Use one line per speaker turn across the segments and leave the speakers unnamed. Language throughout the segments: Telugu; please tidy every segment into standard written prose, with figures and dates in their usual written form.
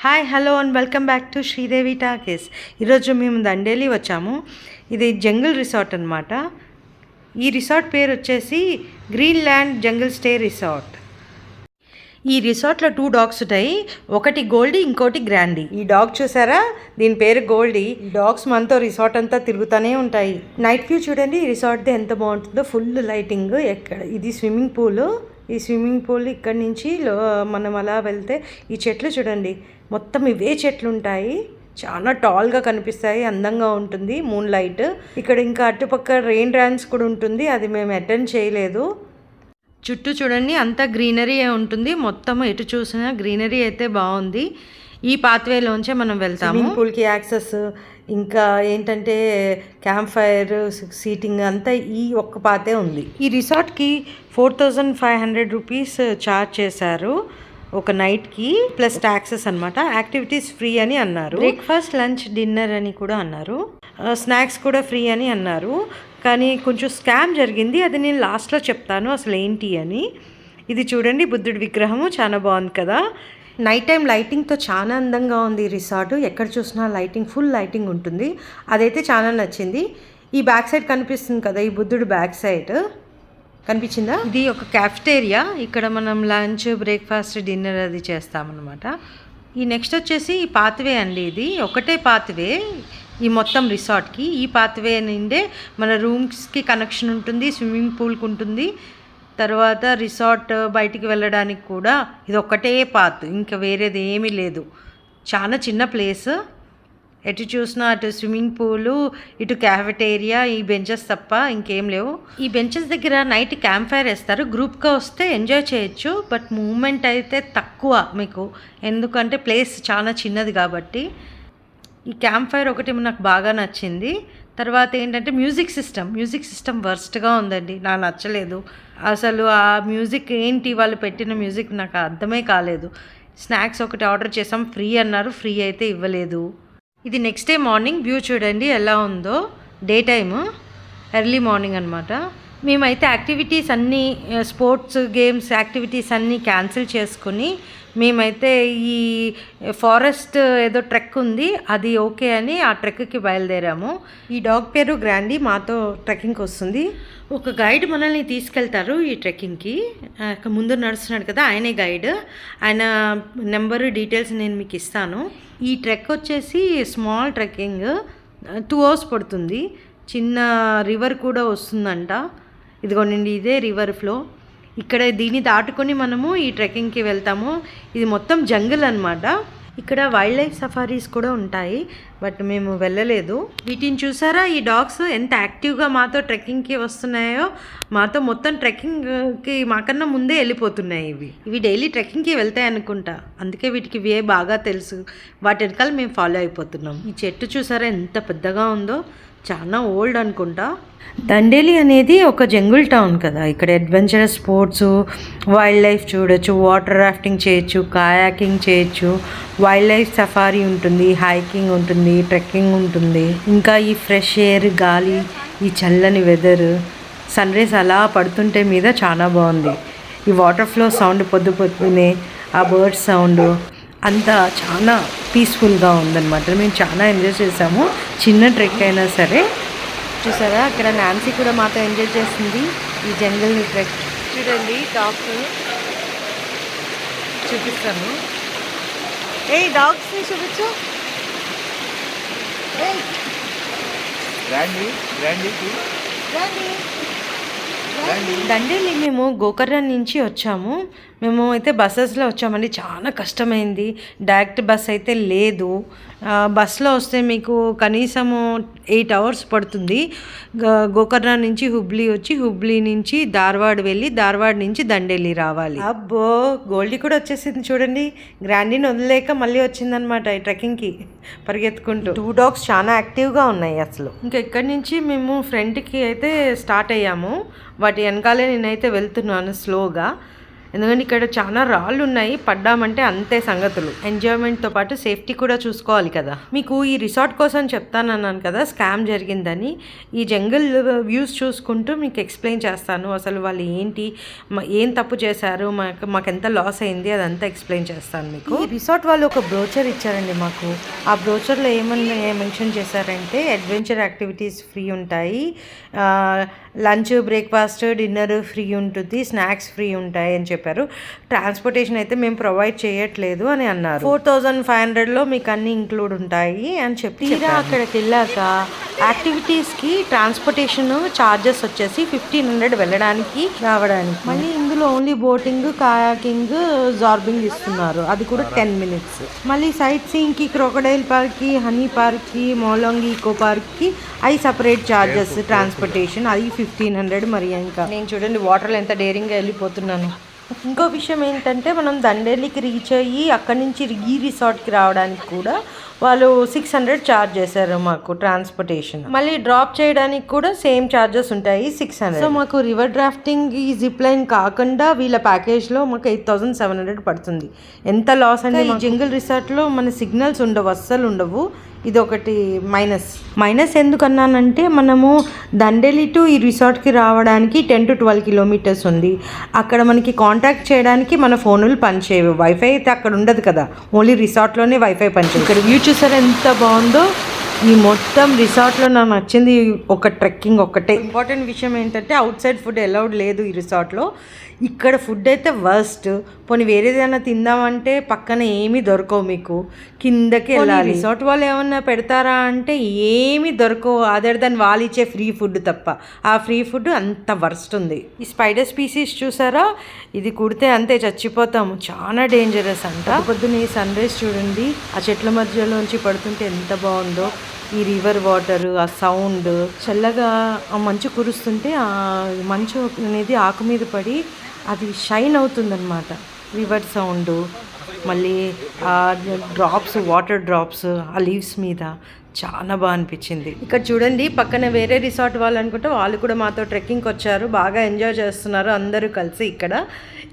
Hi hello and welcome back to Sridevi talkies. ఈరోజు మేము దండేలి వచ్చాము. ఇది జంగిల్ రిసార్ట్ అనమాట. ఈ రిసార్ట్ పేరు వచ్చేసి green land jungle stay resort. ఈ రిసార్ట్లో 2 డాగ్స్ ఉంటాయి. ఒకటి గోల్డీ, ఇంకోటి గ్రాండీ. ఈ డాగ్ చూసారా, దీని పేరు గోల్డీ. ఈ డాగ్స్ మనతో రిసార్ట్ అంతా తిరుగుతూనే ఉంటాయి. నైట్ వ్యూ చూడండి ఈ రిసార్ట్ది ఎంత బాగుంటుందో. Full lighting. ఎక్కడ ఇది స్విమ్మింగ్ పూల్. ఈ స్విమ్మింగ్ పూల్ ఇక్కడ నుంచి మనం అలా వెళ్తే ఈ చెట్లు చూడండి, మొత్తం ఇవే చెట్లు ఉంటాయి. చాలా టాల్గా కనిపిస్తాయి, అందంగా ఉంటుంది మూన్ లైట్. ఇక్కడ ఇంకా అటుపక్క రెయిన్ డాన్స్ కూడా ఉంటుంది, అది మేము అటెండ్ చేయలేదు. చుట్టూ చూడండి అంతా గ్రీనరీ ఉంటుంది, మొత్తం ఎటు చూసినా గ్రీనరీ అయితే బాగుంది. ఈ పాత్వేలోంచే మనం వెళ్తాము. పూల్కి యాక్సెస్, ఇంకా ఏంటంటే క్యాంప్ ఫైర్, సీటింగ్ అంతా ఈ ఒక్క పాతే ఉంది. ఈ రిసార్ట్కి 4500 రూపీస్ ఛార్జ్ చేశారు ఒక నైట్కి, ప్లస్ ట్యాక్సెస్ అనమాట. యాక్టివిటీస్ ఫ్రీ అని అన్నారు. బ్రేక్ఫాస్ట్, లంచ్, డిన్నర్ అని కూడా అన్నారు. స్నాక్స్ కూడా ఫ్రీ అని అన్నారు. కానీ కొంచెం స్కామ్ జరిగింది, అది నేను లాస్ట్లో చెప్తాను అసలు ఏంటి అని. ఇది చూడండి బుద్ధుడి విగ్రహము, చాలా బాగుంది కదా. నైట్ టైం లైటింగ్తో చాలా అందంగా ఉంది ఈ రిసార్ట్. ఎక్కడ చూసినా లైటింగ్, ఫుల్ లైటింగ్ ఉంటుంది. అదైతే చాలా నచ్చింది. ఈ బ్యాక్ సైడ్ కనిపిస్తుంది కదా, ఈ బుద్ధుడు బ్యాక్ సైడ్ కనిపించిందా? ఇది ఒక క్యాఫ్టేరియా. ఇక్కడ మనం లంచ్, బ్రేక్ఫాస్ట్, డిన్నర్ అది చేస్తామన్నమాట. ఈ నెక్స్ట్ వచ్చేసి ఈ పాత్వే అండి. ఇది ఒకటే పాత్వే ఈ మొత్తం రిసార్ట్కి. ఈ పాత్వే నుండే మన రూమ్స్కి కనెక్షన్ ఉంటుంది, స్విమ్మింగ్ పూల్కి ఉంటుంది. తర్వాత రిసార్ట్ బయటికి వెళ్ళడానికి కూడా ఇది ఒక్కటే పాత్, ఇంకా వేరేది ఏమీ లేదు. చాలా చిన్న ప్లేస్. ఎటు చూసినా అటు స్విమ్మింగ్ పూలు, ఇటు క్యాఫెటేరియా, ఈ బెంచెస్ తప్ప ఇంకేం లేవు. ఈ బెంచెస్ దగ్గర నైట్ క్యాంప్ ఫైర్ వేస్తారు. గ్రూప్గా వస్తే ఎంజాయ్ చేయొచ్చు, బట్ మూమెంట్ అయితే తక్కువ మీకు, ఎందుకంటే ప్లేస్ చాలా చిన్నది కాబట్టి. ఈ క్యాంప్ ఫైర్ ఒకటి నాకు బాగా నచ్చింది. తర్వాత ఏంటంటే మ్యూజిక్ సిస్టమ్ వర్స్ట్గా ఉందండి, నాకు నచ్చలేదు అసలు. ఆ మ్యూజిక్ ఏంటి, వాళ్ళు పెట్టిన మ్యూజిక్ నాకు అర్థమే కాలేదు. స్నాక్స్ ఒకటి ఆర్డర్ చేసాం, ఫ్రీ అన్నారు, ఫ్రీ అయితే ఇవ్వలేదు. ఇది నెక్స్ట్ డే మార్నింగ్ వ్యూ చూడండి ఎలా ఉందో. డే టైము, ఎర్లీ మార్నింగ్ అనమాట. మేమైతే యాక్టివిటీస్ అన్నీ, స్పోర్ట్స్ గేమ్స్ యాక్టివిటీస్ అన్నీ క్యాన్సిల్ చేసుకుని మేమైతే ఈ ఫారెస్ట్ ఏదో ట్రెక్ ఉంది, అది ఓకే అని ఆ ట్రెక్కి బయలుదేరాము. ఈ డాగ్ పేరు గ్రాండీ, మాతో ట్రెక్కింగ్కి వస్తుంది. ఒక గైడ్ మనల్ని తీసుకెళ్తారు ఈ ట్రెక్కింగ్కి. ముందు నడుస్తున్నాడు కదా, ఆయనే గైడ్. ఆయన నెంబరు, డీటెయిల్స్ నేను మీకు ఇస్తాను. ఈ ట్రెక్ వచ్చేసి స్మాల్ ట్రెక్కింగ్, 2 hours పడుతుంది. చిన్న రివర్ కూడా వస్తుందంట. ఇదిగోండి ఇదే రివర్ ఫ్లో. ఇక్కడ దీన్ని దాటుకొని మనము ఈ ట్రెక్కింగ్కి వెళ్తాము. ఇది మొత్తం జంగిల్ అనమాట. ఇక్కడ వైల్డ్ లైఫ్ సఫారీస్ కూడా ఉంటాయి, బట్ మేము వెళ్ళలేదు. వీటిని చూసారా, ఈ డాగ్స్ ఎంత యాక్టివ్గా మాతో ట్రెక్కింగ్కి వస్తున్నాయో. మాతో మొత్తం ట్రెక్కింగ్కి మాకన్నా ముందే వెళ్ళిపోతున్నాయి. ఇవి డైలీ ట్రెక్కింగ్కి వెళ్తాయి అనుకుంటా, అందుకే వీటికి ఇవే బాగా తెలుసు. వాటి వెనకాల మేము ఫాలో అయిపోతున్నాం. ఈ చెట్టు చూసారా ఎంత పెద్దగా ఉందో, చాలా ఓల్డ్ అనుకుంటా. దండేలి అనేది ఒక జంగుల్ టౌన్ కదా. ఇక్కడ అడ్వెంచరస్ స్పోర్ట్స్, వైల్డ్ లైఫ్ చూడొచ్చు, వాటర్ రాఫ్టింగ్ చేయొచ్చు, కాయాకింగ్ చేయొచ్చు, వైల్డ్ లైఫ్ సఫారీ ఉంటుంది, హైకింగ్ ఉంటుంది, ట్రెక్కింగ్ ఉంటుంది. ఇంకా ఈ ఫ్రెష్ ఎయిర్, గాలి, ఈ చల్లని వెదర్, సన్ రైజ్ అలా పడుతుంటే మీద చాలా బాగుంది. ఈ వాటర్ ఫ్లో సౌండ్, పొద్దునే ఆ బర్డ్స్ సౌండ్ అంతా చాలా పీస్ఫుల్గా ఉందన్నమాట. మేము చాలా ఎంజాయ్ చేసాము, చిన్న ట్రెక్ అయినా సరే. చూసారా అక్కడ నాన్సీ కూడా మాతో ఎంజాయ్ చేస్తుంది ఈ జంగల్ ట్రెక్. చూడండి డాగ్స్ చూపిస్తాను. డాగ్స్ చూపించు. దండేలి మేము గోకర్ణ నుంచి వచ్చాము. మేము అయితే బస్సెస్లో వచ్చామండి, చాలా కష్టమైంది. డైరెక్ట్ బస్ అయితే లేదు. బస్లో వస్తే మీకు కనీసము 8 hours పడుతుంది. గోకర్ణ నుంచి హుబ్లీ వచ్చి, హుబ్లీ నుంచి ధార్వాడ్ వెళ్ళి, ధార్వాడ్ నుంచి దండేలి రావాలి. అబ్బో, గోల్డీ కూడా వచ్చేసింది చూడండి. గ్రాండీని వదిలేక మళ్ళీ వచ్చిందనమాట ఈ ట్రెక్కింగ్కి పరిగెత్తుకుంటూ. 2 dogs చాలా యాక్టివ్గా ఉన్నాయి అసలు. ఇంకా ఇక్కడి నుంచి మేము ఫ్రంట్కి అయితే స్టార్ట్ అయ్యాము. వాటి వెనకాలే నేనైతే వెళ్తున్నాను స్లోగా. ఎందుకంటే ఇక్కడ చాలా రాళ్ళు ఉన్నాయి, పడ్డామంటే అంతే సంగతులు. ఎంజాయ్మెంట్తో పాటు సేఫ్టీ కూడా చూసుకోవాలి కదా. మీకు ఈ రిసార్ట్ కోసం చెప్తానన్నాను కదా స్కామ్ జరిగిందని. ఈ జంగల్ వ్యూస్ చూసుకుంటూ మీకు ఎక్స్ప్లెయిన్ చేస్తాను. అసలు వాళ్ళు ఏంటి, ఏం తప్పు చేశారు, మాకు ఎంత లాస్ అయింది అదంతా ఎక్స్ప్లెయిన్ చేస్తాను మీకు. ఈ రిసార్ట్ వాళ్ళు ఒక బ్రోచర్ ఇచ్చారండి మాకు. ఆ బ్రోచర్లో ఏమన్నా మెన్షన్ చేశారంటే అడ్వెంచర్ యాక్టివిటీస్ ఫ్రీ ఉంటాయి, లంచ్ బ్రేక్ఫాస్ట్ డిన్నర్ ఫ్రీ ఉంటుంది, స్నాక్స్ ఫ్రీ ఉంటాయి అని చెప్పారు. ట్రాన్స్పోర్టేషన్ అయితే మేము ప్రొవైడ్ చేయట్లేదు అని అన్నారు. 4500లో మీకు అన్ని ఇంక్లూడ్ ఉంటాయి అని చెప్పి తీరా అక్కడికి వెళ్ళాక యాక్టివిటీస్కి ట్రాన్స్పోర్టేషన్ ఛార్జెస్ వచ్చేసి 1500 వెళ్ళడానికి రావడానికి. మళ్ళీ ఇందులో ఓన్లీ బోటింగ్, కాయాకింగ్, జార్బింగ్ ఇస్తున్నారు, అది కూడా 10 minutes. మళ్ళీ సైట్ సీయింగ్కి క్రొకడైల్ పార్క్కి, హనీ పార్క్కి, మోలాంగ్ ఈకో పార్క్కి అవి సపరేట్ ఛార్జెస్. ట్రాన్స్పోర్టేషన్ అది 1500. మరి ఇంకా నేను చూడండి వాటర్లో ఎంత డేరింగ్గా వెళ్ళిపోతున్నాను. ఇంకో విషయం ఏంటంటే మనం దండేలికి రీచ్ అయ్యి అక్కడి నుంచి ఈ రిసార్ట్కి రావడానికి కూడా వాళ్ళు 600 ఛార్జ్ చేశారు మాకు ట్రాన్స్పోర్టేషన్. మళ్ళీ డ్రాప్ చేయడానికి కూడా సేమ్ ఛార్జెస్ ఉంటాయి 600. సో మాకు రివర్ డ్రాఫ్టింగ్, ఈ జిప్ లైన్ కాకుండా వీళ్ళ ప్యాకేజ్లో మాకు 8700 పడుతుంది. ఎంత లాస్ అండి. ఈ జంగల్ రిసార్ట్లో మన సిగ్నల్స్ ఉండవు, అస్సలు ఉండవు. ఇది ఒకటి మైనస్ ఎందుకన్నానంటే మనము దండేలి టు ఈ రిసార్ట్కి రావడానికి 10 to 12 kilometers ఉంది. అక్కడ మనకి కాంటాక్ట్ చేయడానికి మన ఫోన్లు పనిచేయవు, వైఫై అయితే అక్కడ ఉండదు కదా, ఓన్లీ రిసార్ట్లోనే వైఫై పనిచేయదు. ఇక్కడ వ్యూ చూసారా ఎంత బాగుందో. ఈ మొత్తం రిసార్ట్లో నాకు నచ్చింది ఒక ట్రెక్కింగ్ ఒక్కటే. ఇంపార్టెంట్ విషయం ఏంటంటే అవుట్ సైడ్ ఫుడ్ అలౌడ్ లేదు ఈ రిసార్ట్లో. ఇక్కడ ఫుడ్ అయితే వర్స్ట్. పోనీ వేరేదైనా తిందామంటే పక్కన ఏమీ దొరకవు, మీకు కిందకి వెళ్ళాలి. రిసార్ట్ వాళ్ళు ఏమన్నా పెడతారా అంటే ఏమీ దొరకవు అదర్ దెన్ వాళ్ళు ఇచ్చే ఫ్రీ ఫుడ్ తప్ప. ఆ ఫ్రీ ఫుడ్ అంత వర్స్ట్ ఉంది. ఈ స్పైడర్ స్పీసీస్ చూసారా, ఇది కుడితే అంతే చచ్చిపోతాము, చాలా డేంజరస్ అంట. పొద్దున్న ఈ సన్ రైజ్ చూడండి, ఆ చెట్ల మధ్యలోంచి పడుతుంటే ఎంత బాగుందో. ఈ రివర్ వాటర్, ఆ సౌండ్, చల్లగా ఆ మంచు కురుస్తుంటే ఆ మంచు అనేది ఆకు మీద పడి అది షైన్ అవుతుందన్నమాట. రివర్ సౌండ్, మళ్ళీ ఆ డ్రాప్స్, వాటర్ డ్రాప్స్ ఆ లీవ్స్ మీద చాలా బాగా అనిపించింది. ఇక్కడ చూడండి పక్కన వేరే రిసార్ట్ వాళ్ళు అనుకుంటే వాళ్ళు కూడా మాతో ట్రెక్కింగ్కి వచ్చారు, బాగా ఎంజాయ్ చేస్తున్నారు అందరూ కలిసి. ఇక్కడ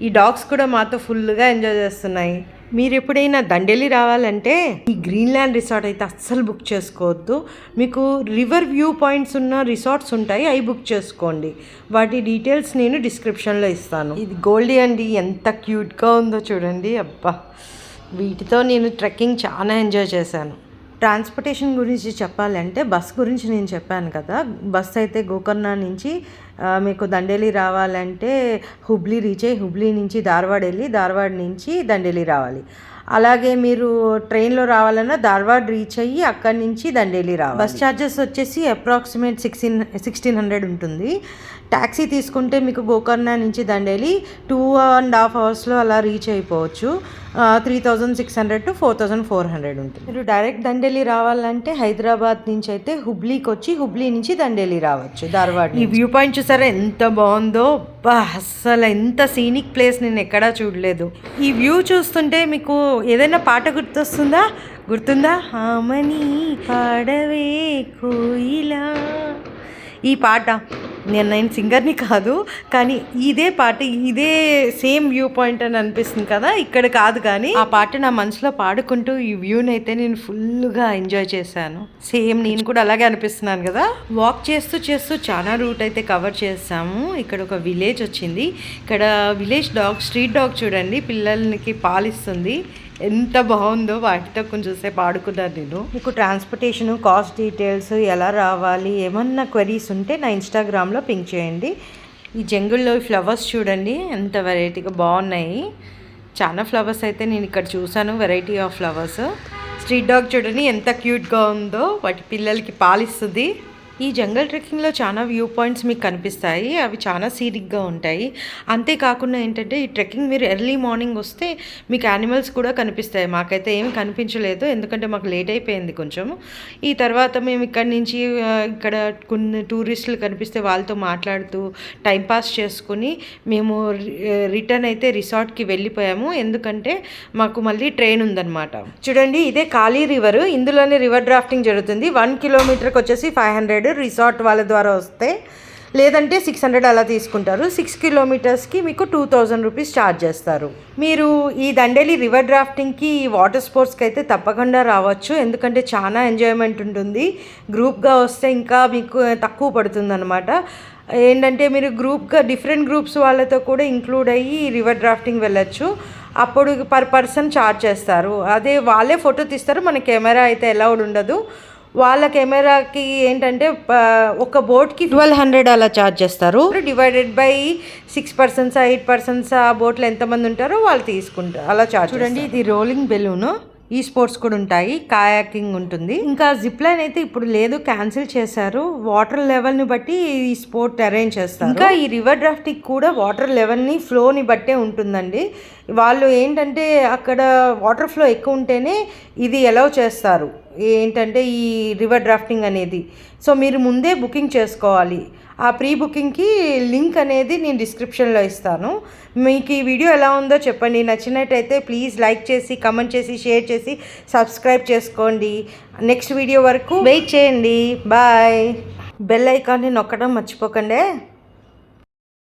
ఈ డాగ్స్ కూడా మాతో ఫుల్గా ఎంజాయ్ చేస్తున్నాయి. మీరు ఎప్పుడైనా దండేలి రావాలంటే ఈ గ్రీన్లాండ్ రిసార్ట్ అయితే అస్సలు బుక్ చేసుకోవద్దు. మీకు రివర్ వ్యూ పాయింట్స్ ఉన్న రిసార్ట్స్ ఉంటాయి, అవి బుక్ చేసుకోండి. వాటి డీటెయిల్స్ నేను డిస్క్రిప్షన్లో ఇస్తాను. ఇది గోల్డీ అండి, ఎంత క్యూట్గా ఉందో చూడండి. అబ్బా, వీటితో నేను ట్రెక్కింగ్ చాలా ఎంజాయ్ చేశాను. ట్రాన్స్పోర్టేషన్ గురించి చెప్పాలంటే బస్ గురించి నేను చెప్పాను కదా, బస్ అయితే గోకర్ణ నుంచి మీకు దండేలి రావాలంటే హుబ్లీ రీచ్ అయ్యి హుబ్లీ నుంచి ధార్వాడ్ వెళ్ళి ధార్వాడ్ నుంచి దండేలి రావాలి. అలాగే మీరు ట్రైన్లో రావాలన్నా ధార్వాడ్ రీచ్ అయ్యి అక్కడి నుంచి దండేలి రావాలి. బస్ ఛార్జెస్ వచ్చేసి అప్రాక్సిమేట్ 1600 ఉంటుంది. ట్యాక్సీ తీసుకుంటే మీకు గోకర్ణ నుంచి దండేలి 2.5 hours అలా రీచ్ అయిపోవచ్చు. 3600 to 4400 ఉంటుంది. మీరు డైరెక్ట్ దండేలి రావాలంటే హైదరాబాద్ నుంచి అయితే హుబ్లీకి వచ్చి హుబ్లీ నుంచి దండేలి రావచ్చు ధార్వాడ్. ఈ వ్యూ పాయింట్ చూసారా ఎంత బాగుందో. అస్సలు ఎంత సీనిక్ ప్లేస్ నేను ఎక్కడా చూడలేదు. ఈ వ్యూ చూస్తుంటే మీకు ఏదైనా పాట గుర్తుందా? ఆమని పాడవే కోయిలా. ఈ పాట నేను సింగర్ని కాదు, కానీ ఇదే పాట, ఇదే సేమ్ వ్యూ పాయింట్ అని అనిపిస్తుంది కదా, ఇక్కడ కాదు కానీ ఆ పాట నా మనసులో పాడుకుంటూ ఈ వ్యూని అయితే నేను ఫుల్గా ఎంజాయ్ చేశాను. సేమ్ నేను కూడా అలాగే అనిపిస్తున్నాను కదా. వాక్ చేస్తూ చాలా రూట్ అయితే కవర్ చేసాము. ఇక్కడ ఒక విలేజ్ వచ్చింది. ఇక్కడ విలేజ్ డాగ్, స్ట్రీట్ డాగ్ చూడండి, పిల్లలకి పాలిస్తుంది. ఎంత బాగుందో, వాటితో కొంచెం సేపు ఆడుకున్నాను నేను. మీకు ట్రాన్స్పోర్టేషన్ కాస్ట్ డీటెయిల్స్, ఎలా రావాలి, ఏమన్నా క్వరీస్ ఉంటే నా ఇన్స్టాగ్రామ్లో పింక్ చేయండి. ఈ జంగుల్లో ఫ్లవర్స్ చూడండి ఎంత వెరైటీగా బాగున్నాయి. చాలా ఫ్లవర్స్ అయితే నేను ఇక్కడ చూసాను, variety of flowers. Street dog చూడండి ఎంత క్యూట్గా ఉందో, వాటి పిల్లలకి పాలిస్తుంది. ఈ జంగల్ ట్రెక్కింగ్లో చాలా వ్యూ పాయింట్స్ మీకు కనిపిస్తాయి, అవి చాలా సీనిక్గా ఉంటాయి. అంతేకాకుండా ఏంటంటే ఈ ట్రెక్కింగ్ మీరు ఎర్లీ మార్నింగ్ వస్తే మీకు యానిమల్స్ కూడా కనిపిస్తాయి. మాకైతే ఏమి కనిపించలేదు, ఎందుకంటే మాకు లేట్ అయిపోయింది కొంచెం. ఈ తర్వాత మేము ఇక్కడి నుంచి ఇక్కడ కొన్ని టూరిస్టులు కనిపిస్తే వాళ్ళతో మాట్లాడుతూ టైంపాస్ చేసుకుని మేము రిటర్న్ అయితే రిసార్ట్కి వెళ్ళిపోయాము, ఎందుకంటే మాకు మళ్ళీ ట్రైన్ ఉందన్నమాట. చూడండి ఇదే కాళీ రివర్, ఇందులోనే రివర్ డ్రాఫ్టింగ్ జరుగుతుంది. 1 kilometerకి వచ్చేసి 500 రిసార్ట్ వాళ్ళ ద్వారా వస్తే. లేదంటే 600 అలా తీసుకుంటారు. 6 కిలోమీటర్స్కి మీకు 2000 రూపీస్ ఛార్జ్ చేస్తారు. మీరు ఈ దండేలి రివర్ డ్రాఫ్టింగ్కి వాటర్ స్పోర్ట్స్కి అయితే తప్పకుండా రావచ్చు. ఎందుకంటే చాలా ఎంజాయ్మెంట్ ఉంటుంది. గ్రూప్గా వస్తే ఇంకా మీకు తక్కువ పడుతుంది అనమాట. ఏంటంటే మీరు గ్రూప్గా డిఫరెంట్ గ్రూప్స్ వాళ్ళతో కూడా ఇంక్లూడ్ అయ్యి రివర్ డ్రాఫ్టింగ్ వెళ్ళచ్చు. అప్పుడు పర్ పర్సన్ ఛార్జ్ చేస్తారు. అదే వాళ్ళే ఫోటో తీస్తారు, మన కెమెరా అయితే అలౌడ్ ఉండదు. వాళ్ళ కెమెరాకి ఏంటంటే ఒక బోట్కి 1200 అలా ఛార్జ్ చేస్తారు. డివైడెడ్ బై 6 పర్సన్స్ 8 పర్సన్స్ ఆ బోట్లో ఎంతమంది ఉంటారో వాళ్ళు తీసుకుంటారు, అలా ఛార్జ్. చూడండి, ఇది రోలింగ్ బెలూన్. ఈ స్పోర్ట్స్ కూడా ఉంటాయి, కాయాకింగ్ ఉంటుంది. ఇంకా జిప్ లైన్ అయితే ఇప్పుడు లేదు, క్యాన్సిల్ చేశారు. వాటర్ లెవెల్ని బట్టి ఈ స్పోర్ట్ అరేంజ్ చేస్తారు. ఇంకా ఈ రివర్ డ్రాఫ్టింగ్ కూడా వాటర్ లెవెల్ని ఫ్లోని బట్టే ఉంటుందండి. వాళ్ళు ఏంటంటే అక్కడ వాటర్ ఫ్లో ఎక్కువ ఉంటేనే ఇది అలౌ చేస్తారు, ఏంటంటే ఈ రివర్ డ్రాఫ్టింగ్ అనేది. సో మీరు ముందే బుకింగ్ చేసుకోవాలి. ఆ ప్రీ బుకింగ్కి లింక్ అనేది నేను డిస్క్రిప్షన్లో ఇస్తాను. మీకు ఈ వీడియో ఎలా ఉందో చెప్పండి. నచ్చినట్టయితే ప్లీజ్ లైక్ చేసి, కమెంట్ చేసి, షేర్ చేసి, సబ్స్క్రైబ్ చేసుకోండి. నెక్స్ట్ వీడియో వరకు వెయిట్ చేయండి. బాయ్. బెల్ ఐకాన్ని నొక్కడం మర్చిపోకండి.